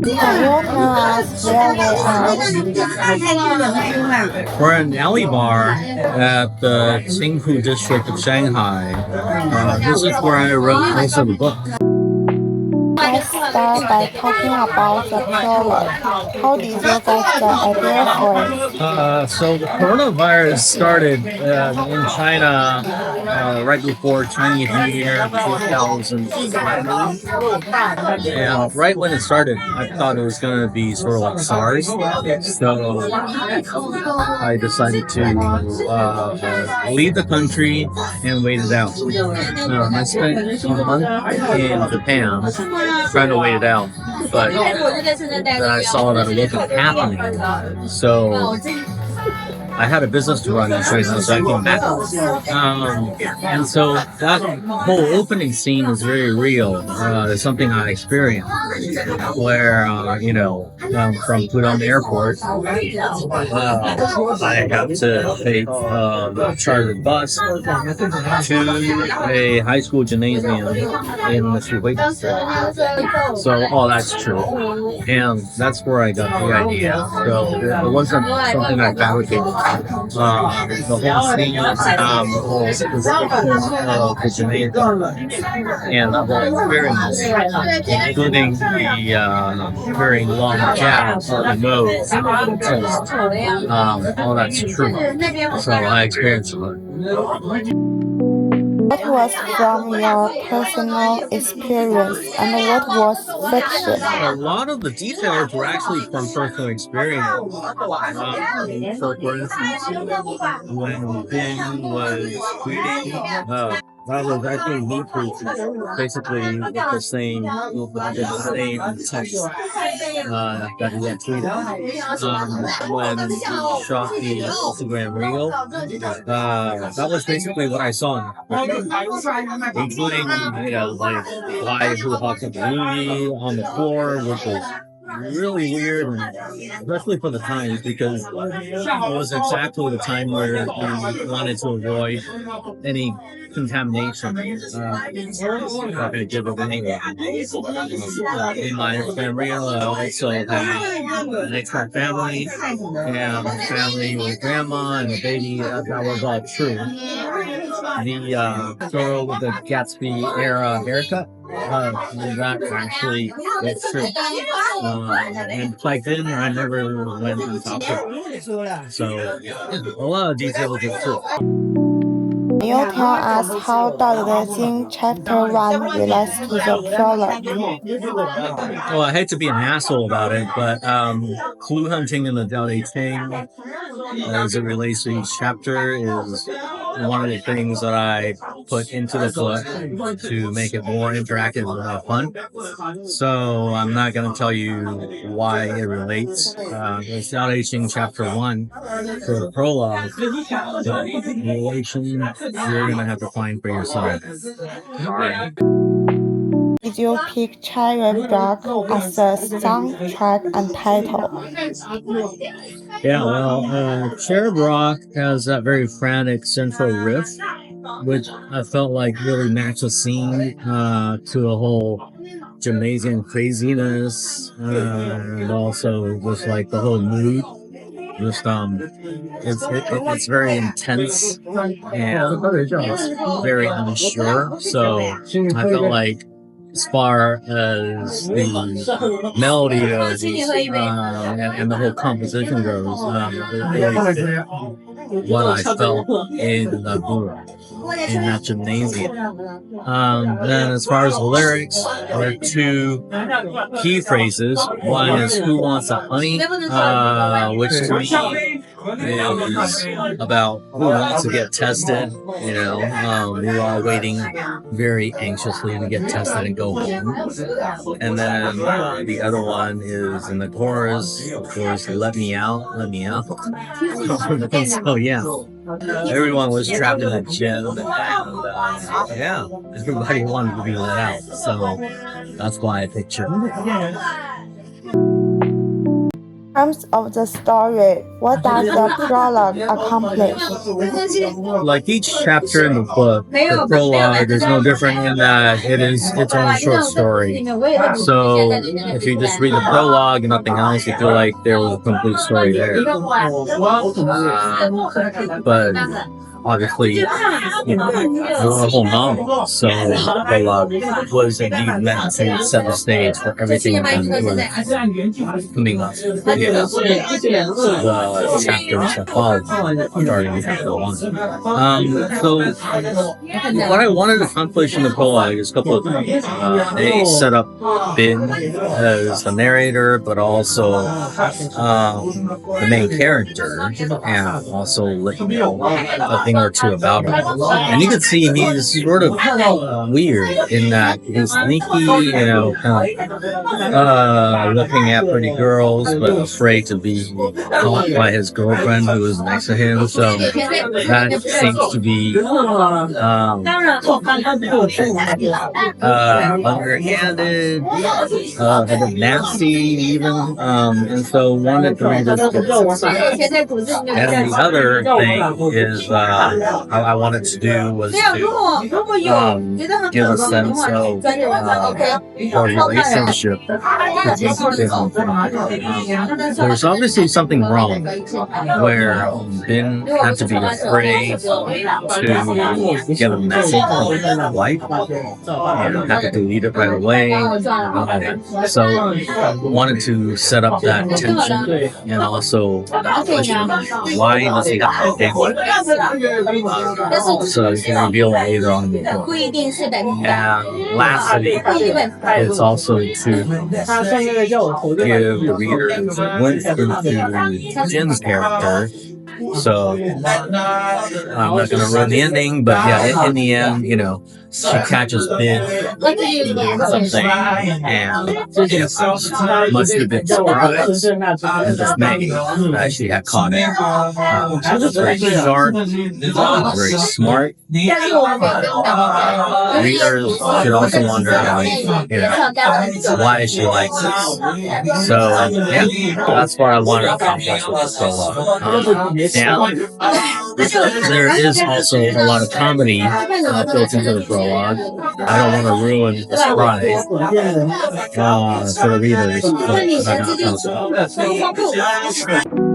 Can you tell us where we are? We're in an alley bar at the Qingpu district of Shanghai. This is where I wrote most of the book. Let's start by talking about the prologue. How did you get the idea for it? So the coronavirus started in China right before Chinese New Year 2020. And right when it started, I thought it was going to be sort of like SARS. So I decided to leave the country and wait it out. I spent a month in Japan trying to wait it out, but then I saw that it wasn't happening. So I had a business to run in China, so I came back. And so that whole opening scene is very real. It's something I experienced where, from Pudong Airport, I have to take the chartered bus to a high school gymnasium in the Shanghai district. So all that's true. And that's where I got the idea. So it wasn't something I fabricated. The whole scene, the whole description of the gymnasium and the whole experience, including the very long gaps on the nose, all that's true. So I experienced it. What was from your personal experience and what was fiction? A lot of the details were actually from personal experience. So, for instance, when Ben was tweeting, that was actually me tweeting, basically the same text that he had tweeted. When he shot the Instagram reel, that was basically what I saw, including like why who hopped up Louis on the floor, which was really weird, and especially for the times, because it was exactly the time where we wanted to avoid any contamination. Not gonna give it anyway. In my family, I also had an extra family and family with grandma and a baby. That was all true. The girl with the Gatsby era haircut. That actually is true. And back then, I never went on top of it. So, a lot of details are true. Can you tell us how does chapter 1 relates to the prologue? Well, I hate to be an asshole about it, but clue hunting in the Tao Te Ching, as it relates to each chapter, is one of the things that I put into the book to make it more interactive and fun. So I'm not going to tell you why it relates. It's Tao Te Ching chapter 1 for the prologue. The relation you're going to have to find for yourself. Did you pick Cherry Rock as a soundtrack and title? Yeah, well, Cherry Rock has that very frantic central riff, which I felt like really matched the scene to the whole gymnasium craziness, and also just like the whole mood. Just it's very intense and it's very unsure. So I felt like, as far as the melody goes and the whole composition goes, what I felt in the book, in that gymnasium. Then as far as the lyrics, there are two key phrases. One is "Who wants a honey," which to me is about who wants to get tested. We're all waiting very anxiously to get tested and go home. And then the other one is in the chorus, of course, "Let me out, let me out." So yeah, everyone was trapped in a gym, and everybody wanted to be let out. So that's why I picked it. terms of the story, what does the prologue accomplish? Like each chapter in the book, the prologue is no different in that it is its own short story. So if you just read the prologue and nothing else, you feel like there was a complete story there. But obviously, you know, the whole novel. So prologue was indeed meant to set the stage for everything that was coming up. The chapters that followed, starting with chapter 1. So what I wanted to accomplish in the prologue is a couple of things. They set up Ben as the narrator, but also the main character, and also let you know a thing or two about him. And you can see he's sort of weird in that he's sneaky, you know, kind of looking at pretty girls, but afraid to be caught by his girlfriend who is next to him. So that seems to be underhanded, a bit nasty even, and so wanted to read this book. And the other thing is I wanted to do was to give a sense of the relationship between there's obviously something wrong where Ben had to be afraid to get a message from his wife and had to delete it right away. So wanted to set up that tension and also that question, why does he have to deal with it? So you can reveal it later on in the book. And lastly, it's also to give the reader a glimpse into Jin's character. So I'm not going to ruin the ending, but yeah, in the end, you know, she catches Ben doing something, and it's much a bit surprised and dismayed that she had caught it. She's very sharp, very smart. Readers should also wonder, like, you know, why is she like this? So yeah, that's what I wanted to accomplish with this prologue. And there is also a lot of comedy built into the prologue. I don't want to ruin the surprise for the readers, but I'm not going to tell them.